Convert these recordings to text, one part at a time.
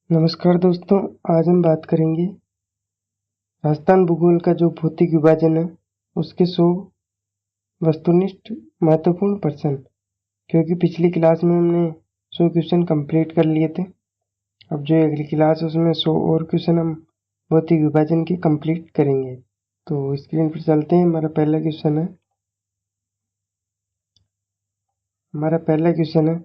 नमस्कार दोस्तों, आज हम बात करेंगे राजस्थान भूगोल का जो भौतिक विभाजन है उसके 100 वस्तुनिष्ठ महत्वपूर्ण प्रश्न। क्योंकि पिछली क्लास में हमने 100 क्वेश्चन कंप्लीट कर लिए थे। अब जो अगली क्लास है उसमें 100 और क्वेश्चन हम भौतिक विभाजन के कंप्लीट करेंगे। तो स्क्रीन पर चलते हैं। हमारा पहला क्वेश्चन है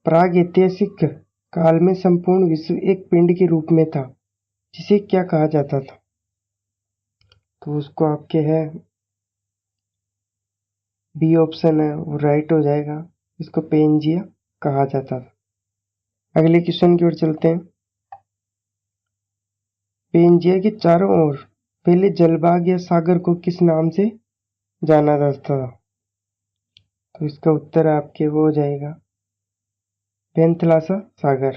प्राग ऐतिहासिक काल में संपूर्ण विश्व एक पिंड के रूप में था, जिसे क्या कहा जाता था? तो उसको आपके है बी ऑप्शन है वो राइट हो जाएगा। इसको पेंजिया कहा जाता था। अगले क्वेश्चन की ओर चलते हैं। पेंजिया के चारों ओर फैले जलभाग या सागर को किस नाम से जाना जाता था? तो इसका उत्तर आपके वो हो जाएगा पेंथलासा सागर।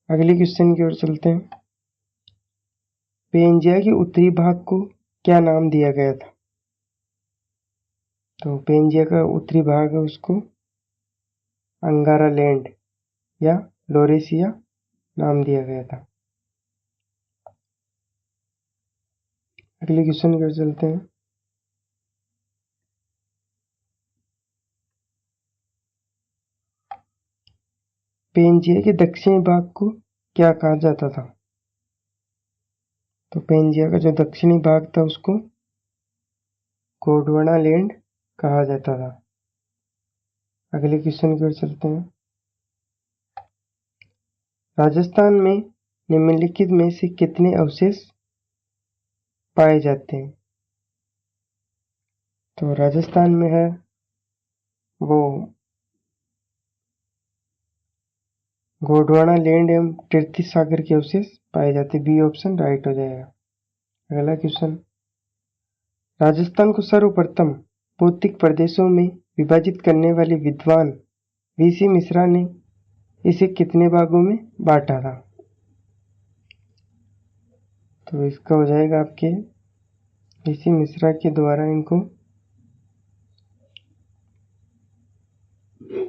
अगले क्वेश्चन की ओर चलते हैं। पेंजिया के उत्तरी भाग को क्या नाम दिया गया था? तो पेंजिया का उत्तरी भाग है उसको अंगारा लैंड या लोरेसिया नाम दिया गया था। अगले क्वेश्चन की ओर चलते हैं। पेंजिया के दक्षिणी भाग को क्या कहा जाता था? तो पेंजिया का जो दक्षिणी भाग था उसको गोंडवाना लैंड कहा जाता था। अगले क्वेश्चन की ओर चलते हैं। राजस्थान में निम्नलिखित में से कितने अवशेष पाए जाते हैं? तो राजस्थान में है वो गोंडवाना लैंड एवं कीर्ति सागर के अवशेष पाए जाते। बी ऑप्शन राइट हो जाएगा। अगला क्वेश्चन, राजस्थान को सर्वप्रथम भौतिक प्रदेशों में विभाजित करने वाले विद्वान वीसी मिश्रा ने इसे कितने भागों में बांटा था? तो इसका हो जाएगा आपके वीसी मिश्रा के द्वारा इनको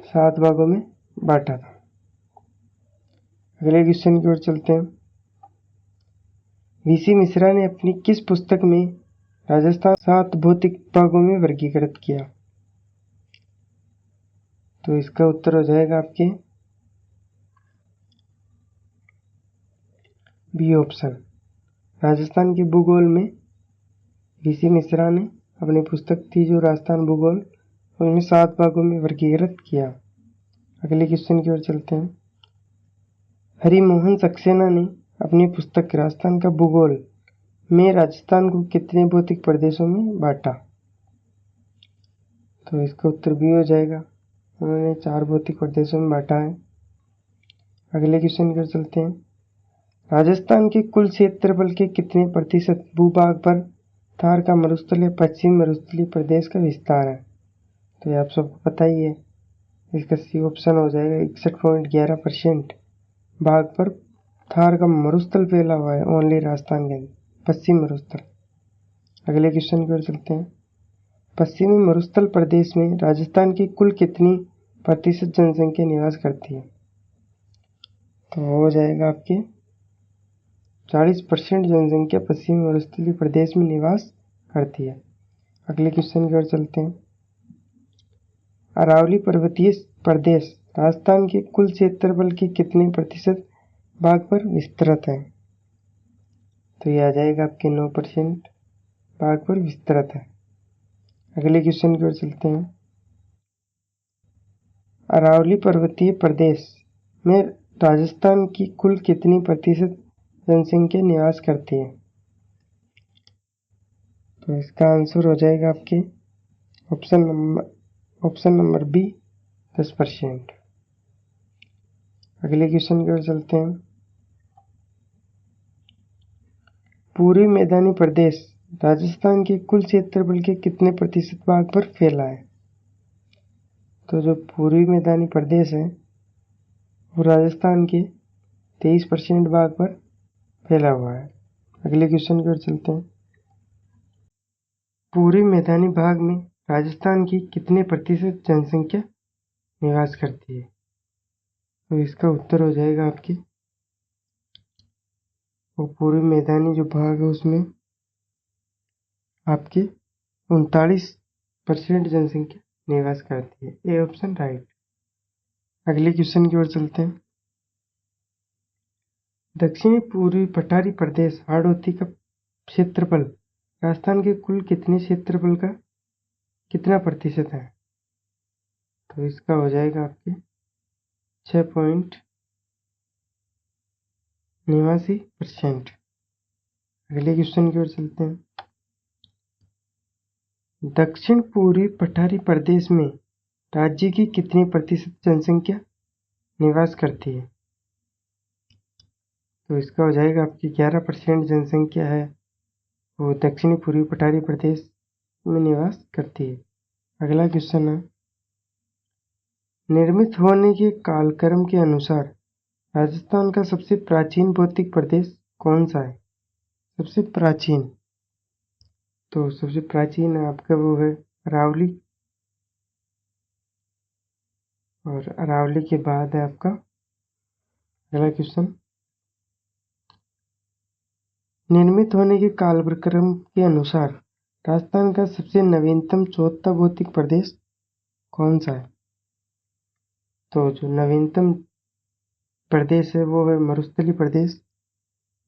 7 भागों में बांटा था। अगले क्वेश्चन की ओर चलते हैं। वीसी मिश्रा ने अपनी किस पुस्तक में राजस्थान 7 भौतिक भागों में वर्गीकृत किया? तो इसका उत्तर हो जाएगा आपके बी ऑप्शन। राजस्थान के भूगोल में वीसी मिश्रा ने अपनी पुस्तक थी जो राजस्थान भूगोल, उसमें 7 भागों में वर्गीकृत किया। अगले क्वेश्चन की ओर चलते हैं। हरिमोहन सक्सेना ने अपनी पुस्तक राजस्थान का भूगोल में राजस्थान को कितने भौतिक प्रदेशों में बांटा? तो इसका उत्तर भी हो जाएगा, उन्होंने 4 भौतिक प्रदेशों में बांटा है। अगले क्वेश्चन की ओर चलते हैं। राजस्थान के कुल क्षेत्रफल के कितने प्रतिशत भूभाग पर थार का मरुस्थल या पश्चिम मरुस्थलीय प्रदेश का विस्तार है? तो ये आप सबको पता ही है। इसका सी ऑप्शन हो जाएगा। 61.11% भाग पर थार का मरुस्थल फैला हुआ है ओनली राजस्थान के अंदर, पश्चिम मरुस्थल। अगले क्वेश्चन की ओर चलते हैं। पश्चिमी मरुस्थल प्रदेश में राजस्थान की कुल कितनी प्रतिशत जनसंख्या निवास करती है? तो हो जाएगा आपके 40% जनसंख्या पश्चिमी मरुस्थलीय प्रदेश में निवास करती है। अगले क्वेश्चन की ओर चलते हैं। अरावली पर्वतीय प्रदेश राजस्थान के कुल क्षेत्रफल के कितने प्रतिशत भाग पर विस्तृत है? तो ये आ जाएगा आपके 9% भाग पर विस्तृत है। अगले क्वेश्चन की ओर चलते हैं। अरावली पर्वतीय प्रदेश में राजस्थान की कुल कितनी प्रतिशत जनसंख्या निवास करती है? तो इसका आंसर हो जाएगा आपके ऑप्शन नंबर बी 10%। अगले क्वेश्चन की ओर चलते हैं। पूर्वी मैदानी प्रदेश राजस्थान के कुल क्षेत्रफल के कितने प्रतिशत भाग पर फैला है? तो जो पूर्वी मैदानी प्रदेश है वो राजस्थान के 23% भाग पर फैला हुआ है। अगले क्वेश्चन की ओर चलते हैं। पूर्वी मैदानी भाग में राजस्थान की कितने प्रतिशत जनसंख्या निवास करती है? तो इसका उत्तर हो जाएगा आपकी, वो पूर्वी मैदानी जो भाग है उसमें आपकी 39% जनसंख्या निवास करती है। A option right. अगले क्वेश्चन की ओर चलते हैं। दक्षिणी पूर्वी पठारी प्रदेश हाड़ौती का क्षेत्रफल राजस्थान के कुल कितने क्षेत्रफल का कितना प्रतिशत है? तो इसका हो जाएगा आपके 6.89%। अगले क्वेश्चन की ओर चलते हैं। दक्षिण पूर्वी पठारी प्रदेश में राज्य की कितनी प्रतिशत जनसंख्या निवास करती है? तो इसका हो जाएगा आपकी 11% जनसंख्या है वो दक्षिणी पूर्वी पठारी प्रदेश में निवास करती है। अगला क्वेश्चन है, निर्मित होने के कालक्रम के अनुसार राजस्थान का सबसे प्राचीन भौतिक प्रदेश कौन सा है? सबसे प्राचीन, तो सबसे प्राचीन आपका वो है अरावली, और अरावली के बाद है आपका अगला क्वेश्चन, निर्मित होने के कालक्रम के अनुसार राजस्थान का सबसे नवीनतम चौथा भौतिक प्रदेश कौन सा है? तो जो नवीनतम प्रदेश है वो है मरुस्थली प्रदेश।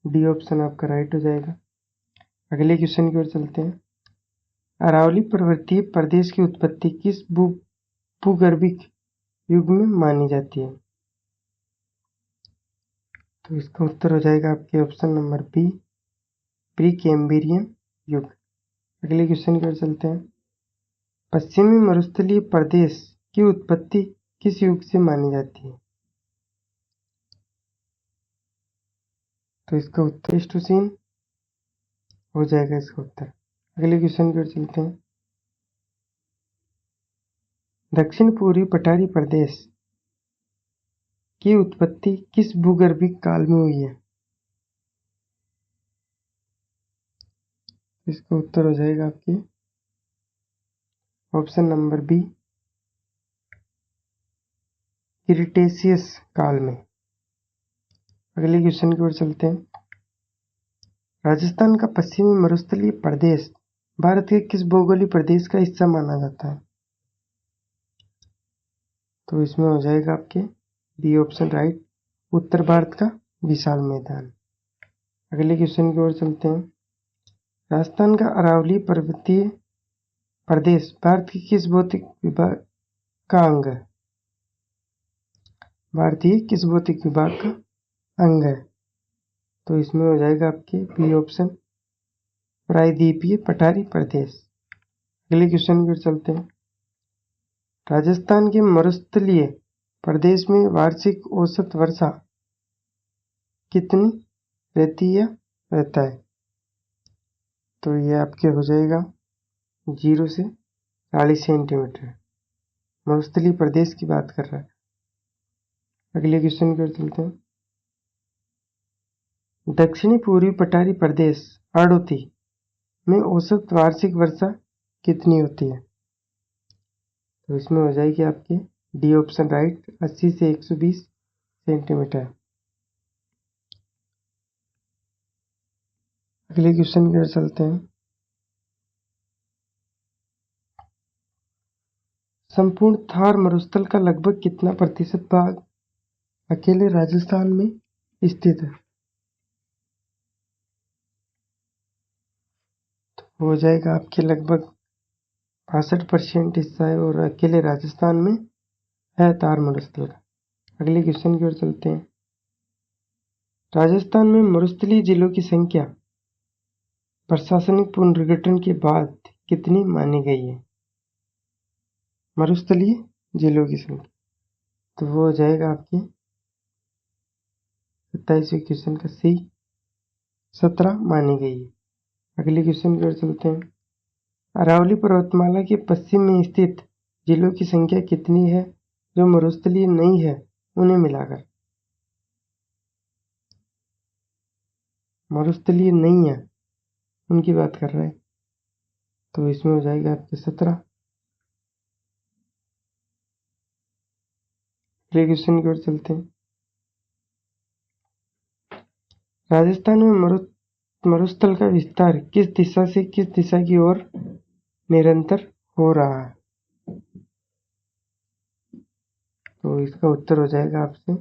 डी ऑप्शन आपका राइट हो जाएगा। अगले क्वेश्चन की ओर चलते हैं। अरावली पर्वतीय प्रदेश की उत्पत्ति किस भूगर्भिक युग में मानी जाती है? तो इसका उत्तर हो जाएगा आपके option number B, pre Cambrian युग। अगले क्वेश्चन की ओर चलते हैं। पश्चिमी मरुस्थलीय प्रदेश की उत्पत्ति किस युग से मानी जाती है? तो इसका उत्तर प्लेस्टोसीन हो जाएगा इसका उत्तर। अगले क्वेश्चन की ओर चलते हैं। दक्षिण पूर्वी पठारी प्रदेश की उत्पत्ति किस भूगर्भिक काल में हुई है? इसका उत्तर हो जाएगा आपके ऑप्शन नंबर बी, क्रिटेशियस काल में। अगले क्वेश्चन की ओर चलते हैं। राजस्थान का पश्चिमी मरुस्थलीय प्रदेश भारत के किस भौगोलिक प्रदेश का हिस्सा माना जाता है? तो इसमें हो जाएगा आपके बी ऑप्शन राइट, उत्तर भारत का विशाल मैदान। अगले क्वेश्चन की ओर चलते हैं। राजस्थान का अरावली पर्वतीय प्रदेश भारत के किस भौतिक विभाग का अंग है? भारतीय किस भौतिक विभाग का अंग है? तो इसमें हो जाएगा आपके बी ऑप्शन, प्रायद्वीपीय पठारी प्रदेश। अगले क्वेश्चन की ओर चलते हैं। राजस्थान के मरुस्थलीय प्रदेश में वार्षिक औसत वर्षा कितनी रहती है रहता है? तो ये आपके हो जाएगा 0 से 40 सेंटीमीटर। मरुस्थलीय प्रदेश की बात कर रहा है। अगले क्वेश्चन की ओर चलते हैं। दक्षिणी पूर्वी पठारी प्रदेश हाड़ौती में औसत वार्षिक वर्षा कितनी होती है? तो इसमें हो जाएगी आपकी डी ऑप्शन राइट, 80 से 120 सेंटीमीटर। अगले क्वेश्चन की ओर चलते हैं। संपूर्ण थार मरुस्थल का लगभग कितना प्रतिशत भाग अकेले राजस्थान में स्थित है? तो हो जाएगा आपके लगभग 65% हिस्सा है और अकेले राजस्थान में है थार मरुस्थल का। अगले क्वेश्चन की ओर चलते हैं। राजस्थान में मरुस्थलीय जिलों की संख्या प्रशासनिक पुनर्गठन के बाद कितनी मानी गई है? मरुस्थलीय जिलों की संख्या, तो वो हो जाएगा आपके 27वें क्वेश्चन का सी, 17 मानी गई है। अगले क्वेश्चन की ओर चलते हैं। अरावली पर्वतमाला के पश्चिम में स्थित जिलों की संख्या कितनी है जो मरुस्थलीय नहीं है उन्हें मिलाकर? मरुस्थलीय नहीं है उनकी बात कर रहे हैं, तो इसमें हो जाएगा आपके 17। अगले क्वेश्चन की ओर चलते हैं। राजस्थान में मरुस्थल का विस्तार किस दिशा से किस दिशा की ओर निरंतर हो रहा है? तो इसका उत्तर हो जाएगा आपसे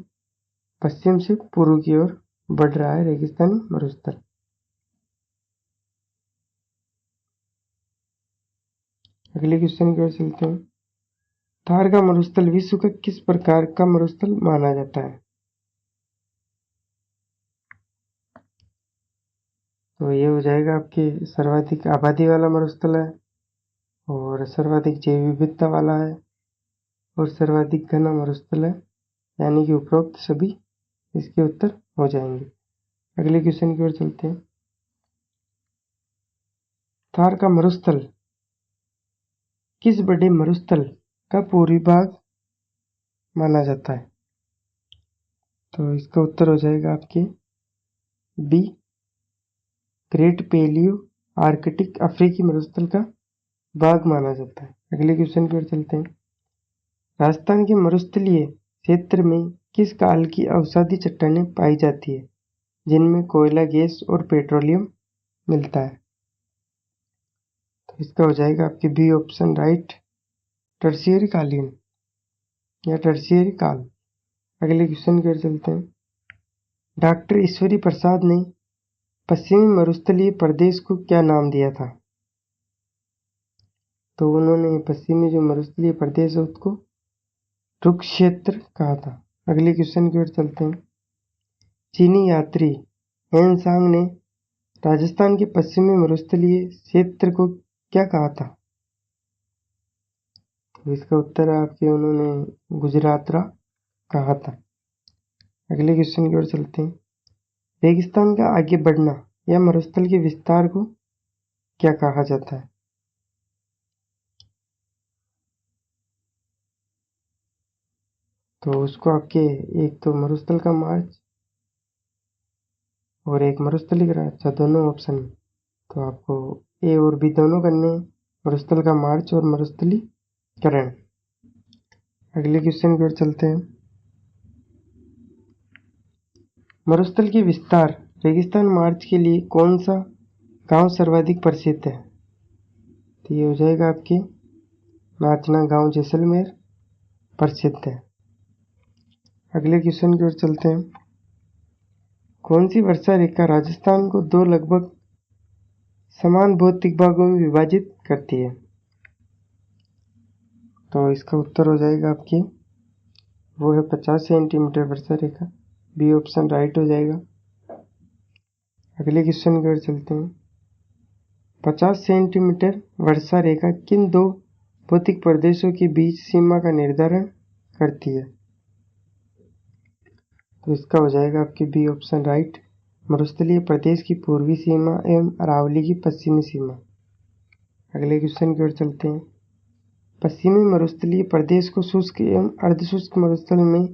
पश्चिम से पूर्व की ओर बढ़ रहा है रेगिस्तानी मरुस्थल। अगले क्वेश्चन की ओर चलते हैं। थार का मरुस्थल विश्व का किस प्रकार का मरुस्थल माना जाता है? तो ये हो जाएगा आपके सर्वाधिक आबादी वाला मरुस्थल है, और सर्वाधिक जैव विविधता वाला है, और सर्वाधिक घना मरुस्थल है, यानी कि उपरोक्त सभी इसके उत्तर हो जाएंगे। अगले क्वेश्चन की ओर चलते हैं। थार का मरुस्थल किस बड़े मरुस्थल का पूर्वी भाग माना जाता है? तो इसका उत्तर हो जाएगा आपके बी, ग्रेट पेलियो आर्कटिक अफ्रीकी मरुस्थल का भाग माना जाता है। अगले क्वेश्चन की ओर चलते हैं। राजस्थान के मरुस्थलीय क्षेत्र में किस काल की अवसादी चट्टानें पाई जाती है जिनमें कोयला, गैस और पेट्रोलियम मिलता है? तो इसका हो जाएगा आपके बी ऑप्शन राइट, टर्शियरी कालीन या टर्शियरी काल। अगले क्वेश्चन की ओर चलते हैं। डॉक्टर ईश्वरी प्रसाद ने पश्चिमी मरुस्थलीय प्रदेश को क्या नाम दिया था? तो उन्होंने पश्चिमी जो मरुस्थलीय प्रदेश है उसको रुक्षेत्र कहा था। अगले क्वेश्चन की ओर चलते हैं। चीनी यात्री हेन सांग ने राजस्थान के पश्चिमी मरुस्थलीय क्षेत्र को क्या कहा था? तो इसका उत्तर है आपके उन्होंने गुजरातरा कहा था। अगले क्वेश्चन की ओर चलते हैं। रेगिस्तान का आगे बढ़ना या मरुस्थल के विस्तार को क्या कहा जाता है? तो उसको आपके एक तो मरुस्थल का मार्च और एक मरुस्थलीकरण, अच्छा दोनों ऑप्शन, तो आपको ए और बी दोनों करने, मरुस्थल का मार्च और मरुस्थलीकरण। अगले क्वेश्चन की ओर चलते हैं। मरुस्थल के विस्तार रेगिस्तान मार्च के लिए कौन सा गांव सर्वाधिक प्रसिद्ध है? तो ये हो जाएगा आपके नाचना गांव जैसलमेर प्रसिद्ध है। अगले क्वेश्चन की ओर चलते हैं। कौन सी वर्षा रेखा राजस्थान को दो लगभग समान भौतिक भागों में विभाजित करती है? तो इसका उत्तर हो जाएगा आपके वो है 50 सेंटीमीटर वर्षा रेखा, बी ऑप्शन राइट हो जाएगा। अगले क्वेश्चन की ओर चलते हैं। 50 सेंटीमीटर वर्षा रेखा किन दो भौतिक प्रदेशों के बीच सीमा का निर्धारण करती है? तो इसका हो जाएगा आपके बी ऑप्शन राइट, मरुस्थलीय प्रदेश की पूर्वी सीमा एवं अरावली की पश्चिमी सीमा। अगले क्वेश्चन की ओर चलते हैं। पश्चिमी मरुस्थलीय प्रदेश को शुष्क एवं अर्धशुष्क मरुस्थल में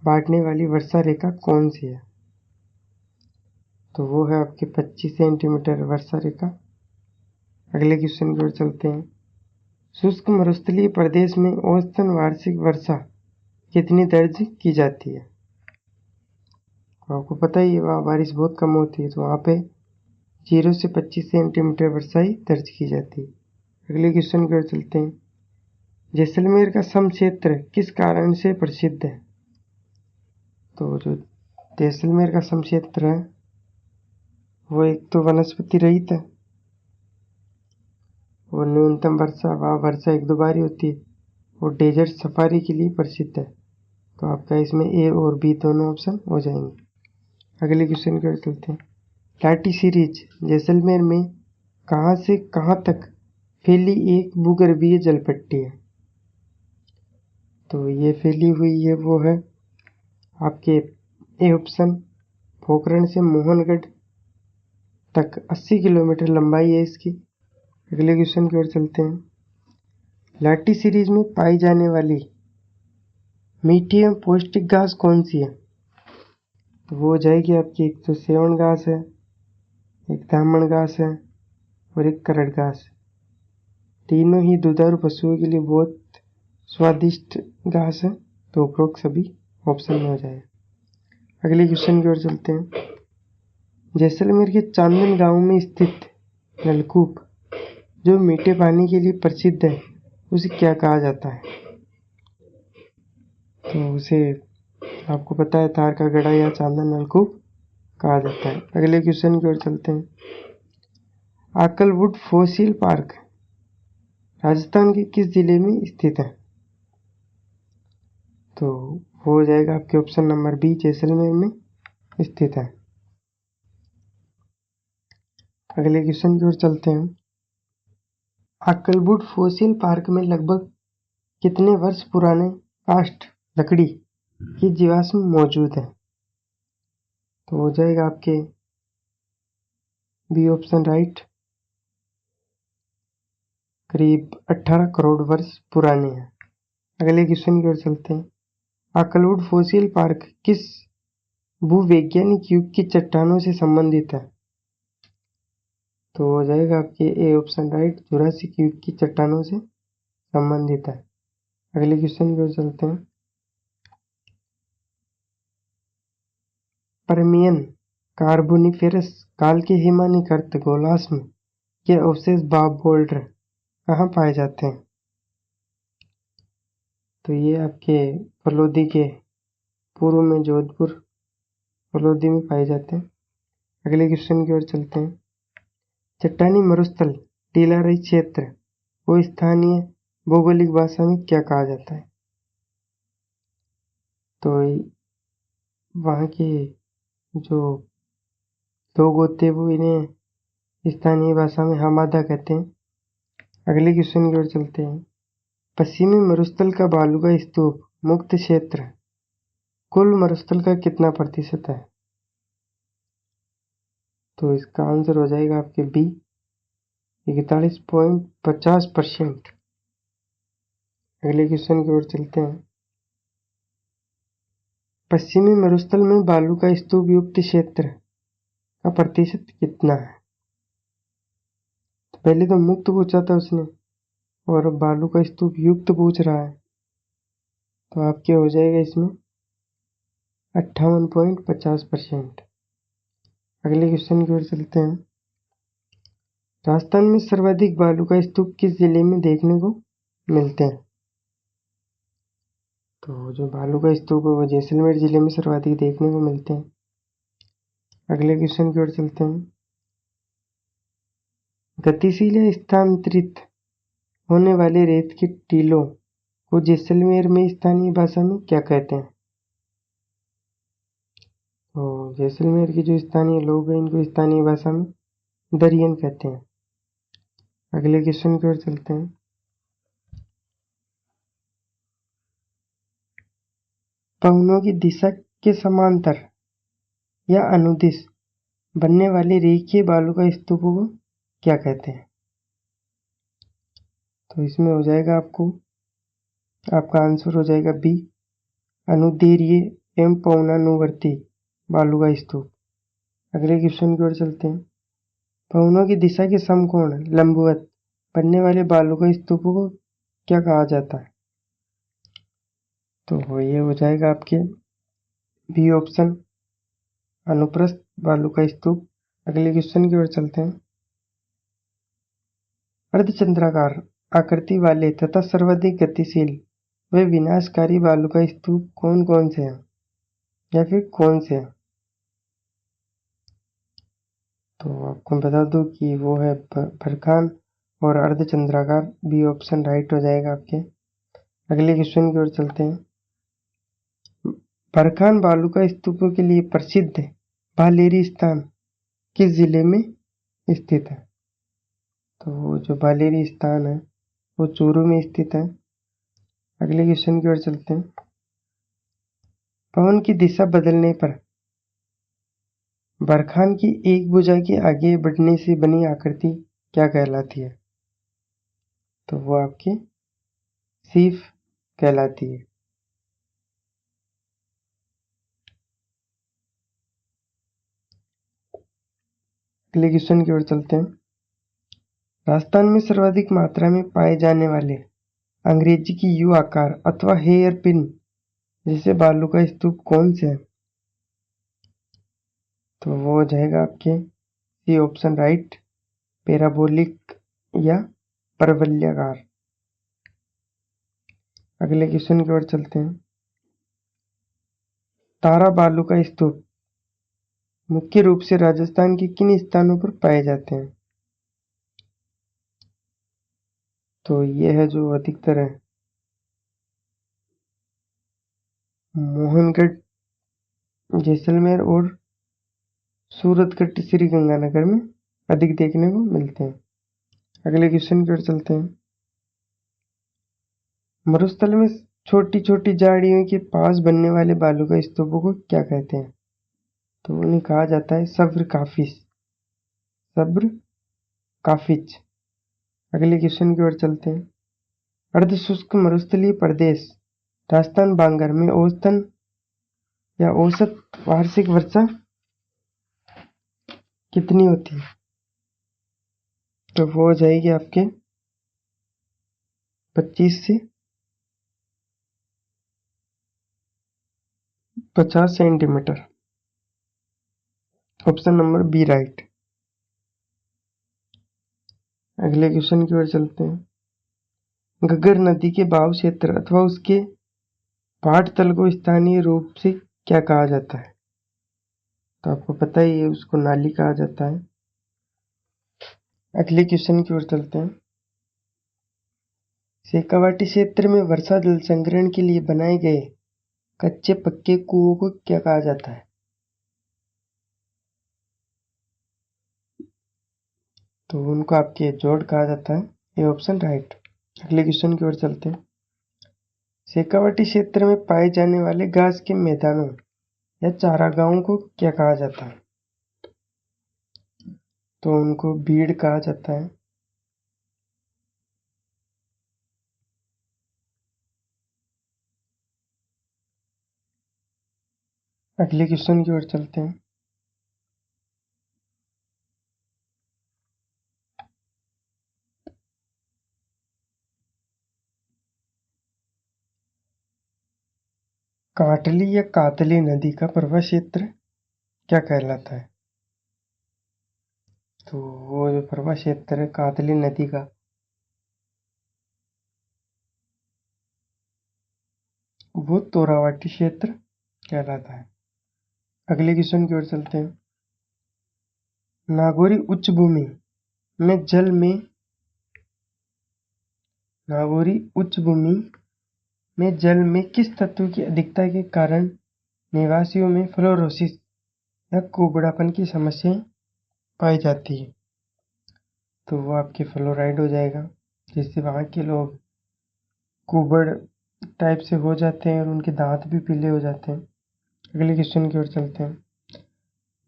बांटने वाली वर्षा रेखा कौन सी है? तो वो है आपके 25 सेंटीमीटर वर्षा रेखा। अगले क्वेश्चन की ओर चलते हैं। शुष्क मरुस्थलीय प्रदेश में औसतन वार्षिक वर्षा कितनी दर्ज की जाती है? आपको पता ही है वहाँ बारिश बहुत कम होती है, तो वहाँ पे 0 से 25 सेंटीमीटर वर्षा ही दर्ज की जाती है। अगले क्वेश्चन की ओर चलते हैं। जैसलमेर का सम क्षेत्र किस कारण से प्रसिद्ध है? तो जो जैसलमेर का सम क्षेत्र है वो एक तो वनस्पति रहित है, और न्यूनतम वर्षा 1-2 बार ही होती है, और डेजर्ट सफारी के लिए प्रसिद्ध है। तो आपका इसमें ए और बी दोनों ऑप्शन हो जाएंगे। अगले क्वेश्चन की ओर चलते हैं। लाटी सीरीज जैसलमेर में कहाँ से कहाँ तक फैली एक भूगर्भीय जलपट्टी है? तो ये फैली हुई है वो है आपके ए ऑप्शन, पोखरण से मोहनगढ़ तक 80 किलोमीटर लंबाई है इसकी। अगले क्वेश्चन की ओर चलते हैं। लाटी सीरीज में पाई जाने वाली मीठी एवं पौष्टिक घास कौन सी है? तो वो हो जाएगी आपकी एक तो सेवण घास है, एक दामन घास है, और एक करड़ घास। तीनों ही दुधारू पशुओं के लिए बहुत स्वादिष्ट घास है, तो उपरोक्त सभी ऑप्शन में हो जाएगा। अगले क्वेश्चन की ओर चलते हैं। जैसलमेर के चांदन गांव में स्थित नलकूप जो मीठे पानी के लिए प्रसिद्ध है उसे क्या कहा जाता है? तो उसे आपको पता है तार का गड़ा या चांदन नलकूप कहा जाता है। अगले क्वेश्चन की ओर चलते हैं। आकलवुड फॉसिल पार्क राजस्थान के किस जिले में स्थित है? तो वो हो जाएगा आपके ऑप्शन नंबर बी, जैसलमेर में स्थित है। अगले क्वेश्चन की ओर चलते हैं। आकलवुड फॉसिल पार्क में लगभग कितने वर्ष पुराने काष्ठ लकड़ी की जीवाश्म मौजूद है? तो हो जाएगा आपके बी ऑप्शन राइट, करीब 18 करोड़ वर्ष पुराने हैं। अगले क्वेश्चन की ओर चलते हैं। आकलवुड फॉसिल पार्क किस भूवैज्ञानिक युग की चट्टानों से संबंधित है? तो हो जाएगा आपके ए ऑप्शन राइट, जुरासिक युग की चट्टानों से संबंधित है। अगले क्वेश्चन की ओर चलते हैं। पर्मियन कार्बोनिफेरस काल के हिमानीकृत गोलाश्म के अवशेष बाब बोल्डर कहाँ पाए जाते हैं? तो ये आपके फलोदी के पूर्व में जोधपुर फलोदी में पाए जाते हैं। अगले क्वेश्चन की ओर चलते हैं। चट्टानी मरुस्थल टीलाराई क्षेत्र को स्थानीय भौगोलिक भाषा में क्या कहा जाता है? तो वहाँ के जो लोग होते हैं वो इन्हें स्थानीय भाषा में हमादा कहते हैं। अगले क्वेश्चन की ओर चलते हैं। पश्चिमी मरुस्थल का बालू का स्तूप मुक्त क्षेत्र कुल मरुस्थल का कितना प्रतिशत है? तो इसका आंसर हो जाएगा आपके बी, 41.50%। अगले क्वेश्चन की ओर चलते हैं। पश्चिमी मरुस्थल में बालू का स्तूप युक्त क्षेत्र का प्रतिशत कितना है? तो पहले तो मुक्त पूछा था उसने और अब बालू का स्तूप युक्त पूछ रहा है, तो आपके हो जाएगा इसमें 58.50%। अगले क्वेश्चन की ओर चलते हैं। राजस्थान में सर्वाधिक बालू का स्तूप किस जिले में देखने को मिलते हैं? तो जो बालू का स्तूप है वो जैसलमेर जिले में सर्वाधिक देखने को मिलते हैं। अगले क्वेश्चन की ओर चलते हैं। गतिशील या स्थानांतरित होने वाले रेत के टीलों को जैसलमेर में स्थानीय भाषा में क्या कहते हैं? तो जैसलमेर के जो स्थानीय लोग हैं इनको स्थानीय भाषा में दरियन कहते हैं। अगले क्वेश्चन की ओर चलते हैं। पवनों की दिशा के समांतर या अनुदिश बनने वाले रेखीय बालू का स्तूपों को क्या कहते हैं? तो इसमें हो जाएगा आपका आंसर हो जाएगा बी, अनुदैर्घ्य एवं पवनानुवर्ती बालू का स्तूप। अगले क्वेश्चन की ओर चलते हैं। पवनों की दिशा के समकोण लंबवत बनने वाले बालू का स्तूपों को क्या कहा जाता है? तो ये हो जाएगा आपके बी ऑप्शन, अनुप्रस्थ बालू का स्तूप। अगले क्वेश्चन की ओर चलते हैं। अर्धचंद्राकार आकृति वाले तथा सर्वाधिक गतिशील व विनाशकारी बालू का स्तूप कौन कौन से हैं या फिर कौन से हैं? तो आपको बता दूं कि वो है बरखान और अर्धचंद्राकार। बी ऑप्शन राइट हो जाएगा आपके। अगले क्वेश्चन की ओर चलते हैं। बरखान बालू का स्तूपों के लिए प्रसिद्ध बालेरी स्थान किस जिले में स्थित है? तो जो बालेरी स्थान है वो चूरू में स्थित है। अगले क्वेश्चन की ओर चलते हैं। पवन की दिशा बदलने पर बरखान की एक भुजा के आगे बढ़ने से बनी आकृति क्या कहलाती है? तो वो आपकी सीफ कहलाती है। अगले क्वेश्चन की ओर चलते हैं। राजस्थान में सर्वाधिक मात्रा में पाए जाने वाले अंग्रेजी की यू आकार अथवा हेयर पिन जैसे बालू का स्तूप कौन से है? तो वो हो जाएगा आपके सी ऑप्शन राइट, पैराबोलिक या परवलयाकार। अगले क्वेश्चन की ओर चलते हैं। तारा बालू का स्तूप मुख्य रूप से राजस्थान के किन स्थानों पर पाए जाते हैं? तो ये है जो अधिकतर है मोहनगढ़, जैसलमेर और सूरतगढ़ श्री गंगानगर में अधिक देखने को मिलते हैं। अगले क्वेश्चन की ओर चलते हैं। मरुस्थल में छोटी छोटी झाड़ियों के पास बनने वाले बालू का स्तूपों को क्या कहते हैं? तो उन्हें कहा जाता है सब्र काफिस, सब्र काफिज। अगले क्वेश्चन की ओर चलते हैं। अर्धशुष्क मरुस्थलीय प्रदेश राजस्थान बांगर में औसतन या औसत वार्षिक वर्षा कितनी होती है? तो वो हो जाएगी आपके 25 से 50 centimetre. Option number B right. अगले क्वेश्चन की ओर चलते हैं। घग्गर नदी के बहाव क्षेत्र अथवा उसके पाठ तल को स्थानीय रूप से क्या कहा जाता है? तो आपको पता ही है, उसको नाली कहा जाता है। अगले क्वेश्चन की ओर चलते हैं। शेखावाटी क्षेत्र में वर्षा जल संग्रहण के लिए बनाए गए कच्चे पक्के कुओं को क्या कहा जाता है? तो उनको आपके जोड़ कहा जाता है। ये ऑप्शन राइट। अगले क्वेश्चन की ओर चलते हैं। शेखावाटी क्षेत्र में पाए जाने वाले घास के मैदानों या चारागाहों को क्या कहा जाता है? तो उनको बीड़ कहा जाता है। अगले क्वेश्चन की ओर चलते हैं। काटली या कातली नदी का प्रवाह क्षेत्र क्या कहलाता है? तो वो जो प्रवाह क्षेत्र है कातली नदी का, वो तोरावाटी क्षेत्र कहलाता है। अगले क्वेश्चन की ओर चलते हैं। नागौरी उच्च भूमि में जल में नागौरी उच्च भूमि में जल में किस तत्व की अधिकता के कारण निवासियों में फ्लोरोसिस या कुबड़ापन की समस्याएं पाई जाती है? तो वो आपके फ्लोराइड हो जाएगा, जिससे वहाँ के लोग कुबड़ टाइप से हो जाते हैं और उनके दांत भी पीले हो जाते हैं। अगले क्वेश्चन की ओर चलते हैं।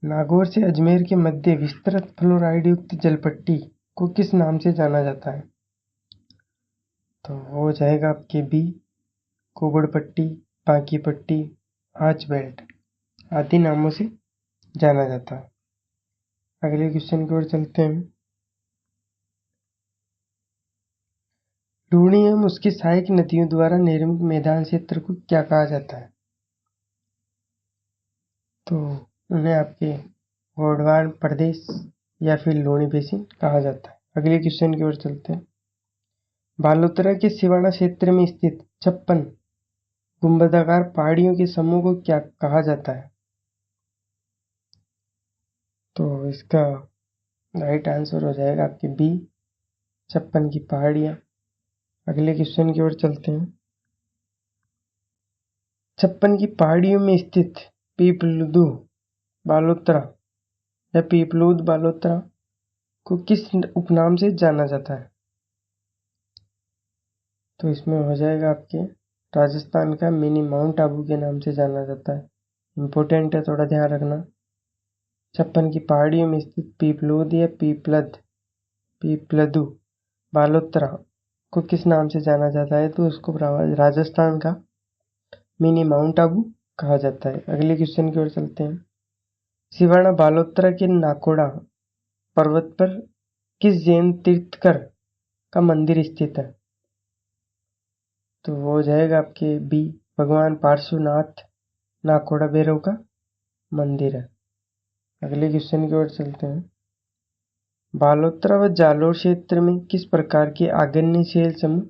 नागौर से अजमेर के मध्य विस्तृत फ्लोराइड युक्त जलपट्टी को किस नाम से जाना जाता है? तो वो हो जाएगा आपके बी, कुबड़ पट्टी, पाकी पट्टी, आर्च बेल्ट आदि नामों से जाना जाता है। अगले क्वेश्चन की ओर चलते हैं। लूणी एवं उसकी सहायक नदियों द्वारा निर्मित मैदान क्षेत्र को क्या कहा जाता है? तो उन्हें आपके गोंडवाना प्रदेश या फिर लूणी बेसिन कहा जाता है। अगले क्वेश्चन की ओर चलते हैं। बालोतरा के सिवाना क्षेत्र में स्थित 56 गुंबदाकार पहाड़ियों के समूह को क्या कहा जाता है? तो इसका राइट आंसर हो जाएगा आपके बी, 56 की पहाड़ियाँ। अगले क्वेश्चन की ओर चलते हैं। 56 की पहाड़ियों में स्थित पीपलुद बालोतरा या पीपलूद बालोतरा को किस उपनाम से जाना जाता है? तो इसमें हो जाएगा आपके राजस्थान का मिनी माउंट आबू के नाम से जाना जाता है। इम्पोर्टेंट है, थोड़ा ध्यान रखना। 56 की पहाड़ियों में स्थित पीपलूद या पीपलदू बालोतरा को किस नाम से जाना जाता है? तो उसको राजस्थान का मिनी माउंट आबू कहा जाता है। अगले क्वेश्चन की ओर चलते हैं। सिवाना बालोतरा के नाकोड़ा पर्वत पर किस जैन तीर्थकर का मंदिर स्थित है? तो वो हो जाएगा आपके बी, भगवान पार्श्वनाथ नाकोड़ा भैरव का मंदिर है। अगले क्वेश्चन की ओर चलते हैं। बालोतरा व जालोर क्षेत्र में किस प्रकार के आग्नेय समूह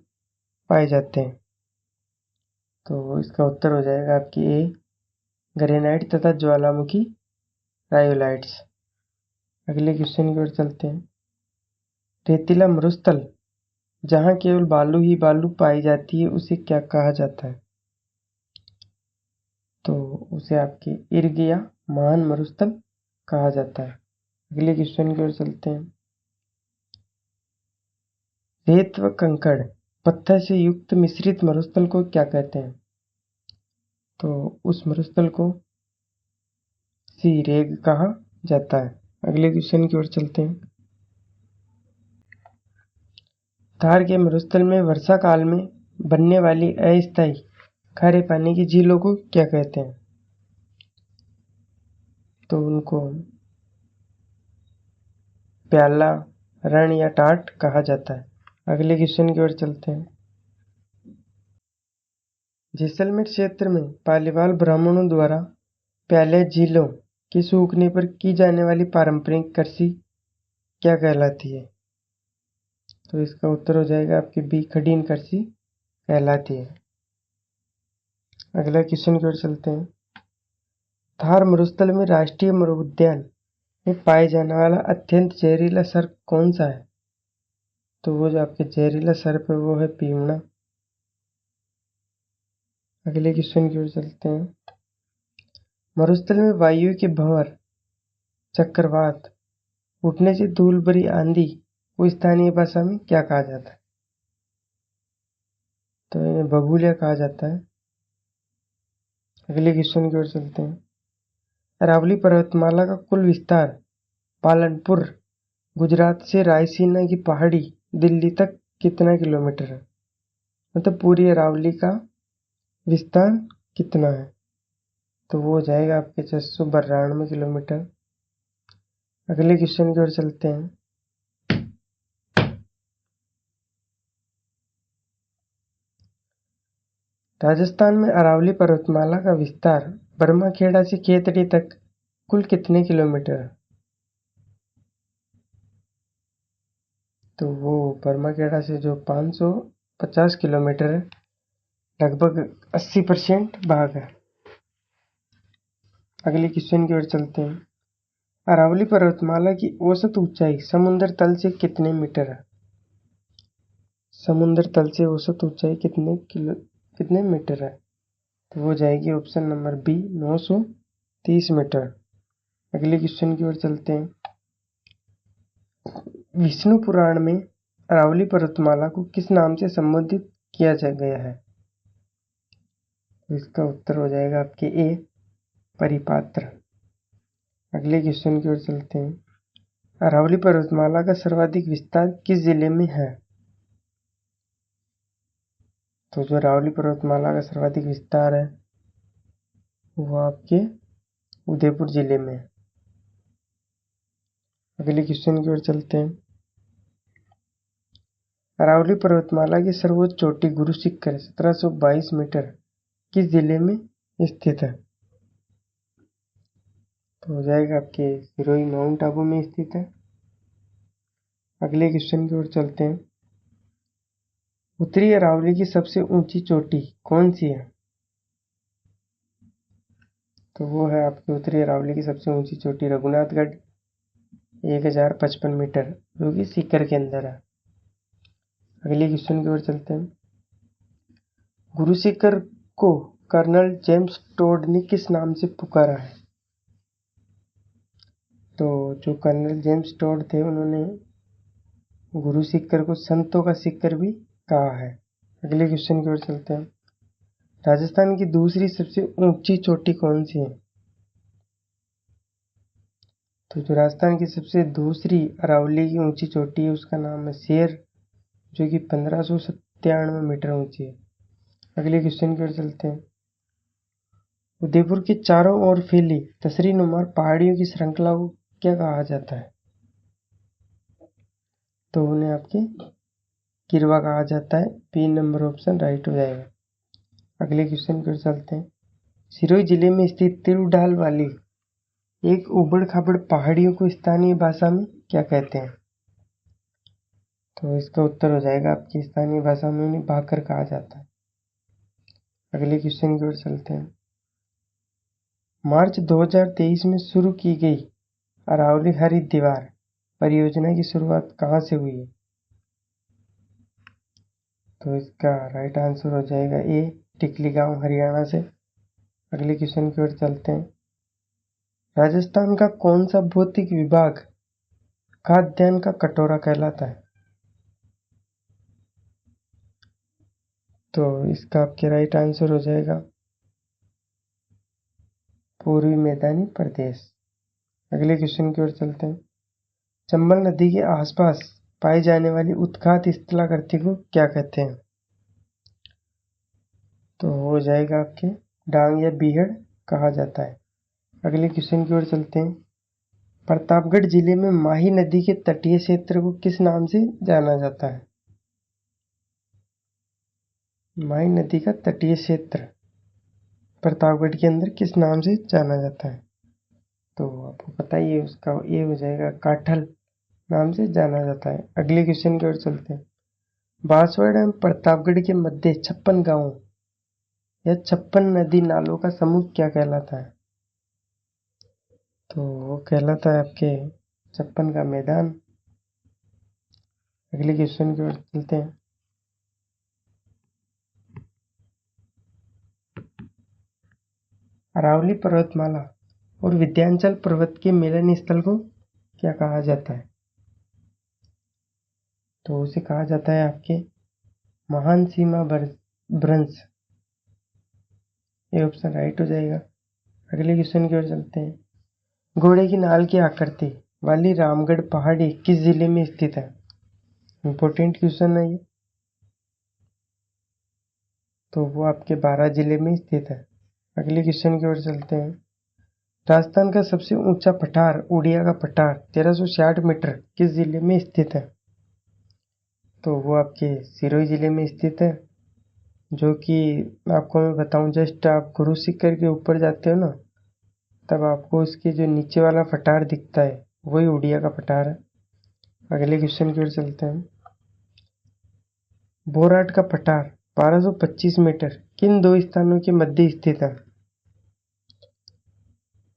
पाए जाते हैं? तो इसका उत्तर हो जाएगा आपकी ए, ग्रेनाइट तथा ज्वालामुखी रायोलाइट्स। अगले क्वेश्चन की ओर चलते हैं। रेतीला मरुस्थल जहाँ केवल बालू ही बालू पाई जाती है उसे क्या कहा जाता है? तो उसे आपके इर्ग या महान मरुस्थल कहा जाता है। अगले क्वेश्चन की ओर चलते हैं। रेत व कंकड़ पत्थर से युक्त मिश्रित मरुस्थल को क्या कहते हैं? तो उस मरुस्थल को सीरेग कहा जाता है। अगले क्वेश्चन की ओर चलते हैं। धार के मरुस्थल में वर्षा काल में बनने वाली अस्थायी खारे पानी की झीलों को क्या कहते हैं? तो उनको प्याला, रण या टाट कहा जाता है। अगले क्वेश्चन की ओर चलते हैं। जैसलमेर क्षेत्र में पालीवाल ब्राह्मणों द्वारा प्याले झीलों के सूखने पर की जाने वाली पारंपरिक कृषि क्या कहलाती है? तो इसका उत्तर हो जाएगा आपकी बी, खडीन कृषि कहलाती है। अगला क्वेश्चन की ओर चलते हैं। थार मरुस्थल में राष्ट्रीय मरुउद्यान में पाए जाने वाला अत्यंत जहरीला सर्प कौन सा है? तो वो जो आपके जहरीला सर्प है वो है पीवड़ा। अगले क्वेश्चन की ओर चलते हैं। मरुस्थल में वायु के भंवर, चक्रवात, उठने से धूल भरी आंधी को स्थानीय भाषा में क्या कहा जाता है? तो इन्हें बबूलिया कहा जाता है। अगले क्वेश्चन की ओर चलते हैं। अरावली पर्वतमाला का कुल विस्तार पालनपुर गुजरात से रायसीना की पहाड़ी दिल्ली तक कितना किलोमीटर है? मतलब पूरी अरावली का विस्तार कितना है? तो वो हो जाएगा आपके 692 किलोमीटर। अगले क्वेश्चन की ओर चलते हैं। राजस्थान में अरावली पर्वतमाला का विस्तार बर्माखेड़ा से खेतड़ी तक कुल कितने किलोमीटर है? तो वो बर्माखेड़ा से जो 550 किलोमीटर है, लगभग 80% भाग है। अगले क्वेश्चन की ओर चलते हैं। अरावली पर्वतमाला की औसत ऊंचाई समुद्र तल से कितने मीटर है? समुद्र तल से औसत ऊंचाई कितने मीटर है? तो वो जाएगी ऑप्शन नंबर बी, 930 मीटर। अगले क्वेश्चन की ओर चलते हैं। विष्णु पुराण में अरावली पर्वतमाला को किस नाम से संबोधित किया गया है? तो इसका उत्तर हो जाएगा आपके ए, परिपात्र। अगले क्वेश्चन की ओर चलते हैं। अरावली पर्वतमाला का सर्वाधिक विस्तार किस जिले में है? तो जो अरावली पर्वतमाला का सर्वाधिक विस्तार है वो आपके उदयपुर जिले में है। अगले क्वेश्चन की ओर चलते हैं। अरावली पर्वतमाला की सर्वोच्च चोटी गुरु शिखर 1722 मीटर किस जिले में स्थित है? तो हो जाएगा आपके सिरोही माउंट आबू में स्थित है। अगले क्वेश्चन की ओर चलते हैं। उत्तरी अरावली की सबसे ऊंची चोटी कौन सी है? तो वो है आपकी उत्तरी अरावली की सबसे ऊंची चोटी रघुनाथगढ़ 1055 मीटर, जो कि सीकर के अंदर है। अगले क्वेश्चन की ओर चलते हैं। गुरु शिखर को कर्नल जेम्स टोड ने किस नाम से पुकारा है? तो जो कर्नल जेम्स टोड थे उन्होंने गुरु शिखर को संतों का शिखर भी कहा है। अगले क्वेश्चन की ओर चलते हैं। राजस्थान की दूसरी सबसे ऊंची चोटी कौन सी है? तो जो राजस्थान की सबसे दूसरी अरावली की ऊंची चोटी है उसका नाम है शेर, जो कि 1597 मीटर ऊंची है। अगले क्वेश्चन की ओर चलते हैं। उदयपुर के चारों ओर फैली तसरी नुमा पहाड़ियों की श्रृंखला को क्या कहा जाता है? तो उन्हें आपके किरवा कहा जाता है। 3 नंबर ऑप्शन राइट हो जाएगा। अगले क्वेश्चन की ओर चलते हैं। सिरोही जिले में स्थित तिरुडाल वाली एक उबड़ खाबड़ पहाड़ियों को स्थानीय भाषा में क्या कहते हैं? तो इसका उत्तर हो जाएगा आपकी स्थानीय भाषा में उन्हें भाकर कहा जाता है। अगले क्वेश्चन की ओर चलते हैं। मार्च 2023 में शुरू की गई अरावली हरित दीवार परियोजना की शुरुआत कहाँ से हुई है? तो इसका राइट आंसर हो जाएगा ए, टिकली गांव हरियाणा से। अगले क्वेश्चन की ओर चलते हैं। राजस्थान का कौन सा भौतिक विभाग खाद्यान्न का कटोरा कहलाता है? तो इसका आपके राइट आंसर हो जाएगा पूर्वी मैदानी प्रदेश। अगले क्वेश्चन की ओर चलते हैं। चंबल नदी के आसपास पाई जाने वाली उत्खात स्थलाकृति को क्या कहते हैं? तो हो जाएगा आपके डांग या बीहड़ कहा जाता है। अगले क्वेश्चन की ओर चलते हैं। प्रतापगढ़ जिले में माही नदी के तटीय क्षेत्र को किस नाम से जाना जाता है? माही नदी का तटीय क्षेत्र प्रतापगढ़ के अंदर किस नाम से जाना जाता है? तो आपको पता ही है, उसका ये हो जाएगा काठल नाम से जाना जाता है। अगले क्वेश्चन की ओर चलते हैं। बांसवाड़ा एवं प्रतापगढ़ के मध्य 56 गांवों या 56 नदी नालों का समूह क्या कहलाता है? तो वो कहलाता है आपके 56 का मैदान। अगले क्वेश्चन की ओर चलते हैं। अरावली पर्वतमाला और विंध्याचल पर्वत के मिलन स्थल को क्या कहा जाता है? तो उसे कहा जाता है आपके महान सीमा भ्रंश। ये ऑप्शन राइट हो जाएगा। अगले क्वेश्चन की ओर चलते हैं। घोड़े की नाल की आकृति वाली रामगढ़ पहाड़ी किस जिले में स्थित है? इंपॉर्टेंट क्वेश्चन है ये। तो वो आपके बारां जिले में स्थित है। अगले क्वेश्चन की ओर चलते हैं। राजस्थान का सबसे ऊंचा पठार उड़िया का पठार 1360 मीटर किस जिले में स्थित है? तो वो आपके सिरोही जिले में स्थित है, जो कि आपको मैं बताऊं, जस्ट आप गुरु शिखर के ऊपर जाते हो ना, तब आपको उसके जो नीचे वाला पठार दिखता है वही उड़िया का पठार है। अगले क्वेश्चन की ओर चलते हैं। बोराट का पठार 1225 मीटर किन दो स्थानों के मध्य स्थित है?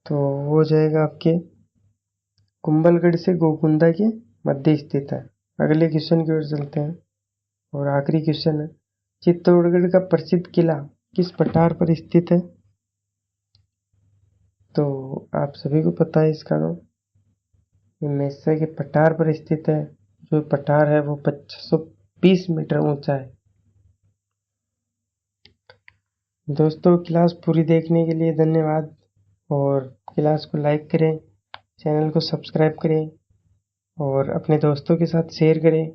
तो हो जाएगा आपके कुंभलगढ़ से गोकुंदा के मध्य स्थित है। अगले क्वेश्चन की ओर चलते हैं और आखिरी क्वेश्चन है। चित्तौड़गढ़ का प्रसिद्ध किला किस पठार पर स्थित है? तो आप सभी को पता है इसका तो, ये मेस्सा के पठार पर स्थित है। जो पठार है वो 520 मीटर ऊंचा है। दोस्तों, क्लास पूरी देखने के लिए धन्यवाद और क्लास को लाइक करें, चैनल को सब्सक्राइब करें और अपने दोस्तों के साथ शेयर करें।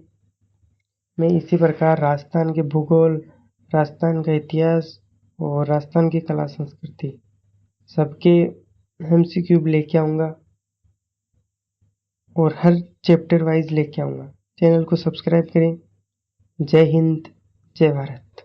मैं इसी प्रकार राजस्थान के भूगोल, राजस्थान का इतिहास और राजस्थान की कला संस्कृति सबके MCQ लेके आऊँगा और हर चैप्टर वाइज लेके आऊँगा। चैनल को सब्सक्राइब करें। जय हिंद, जय भारत।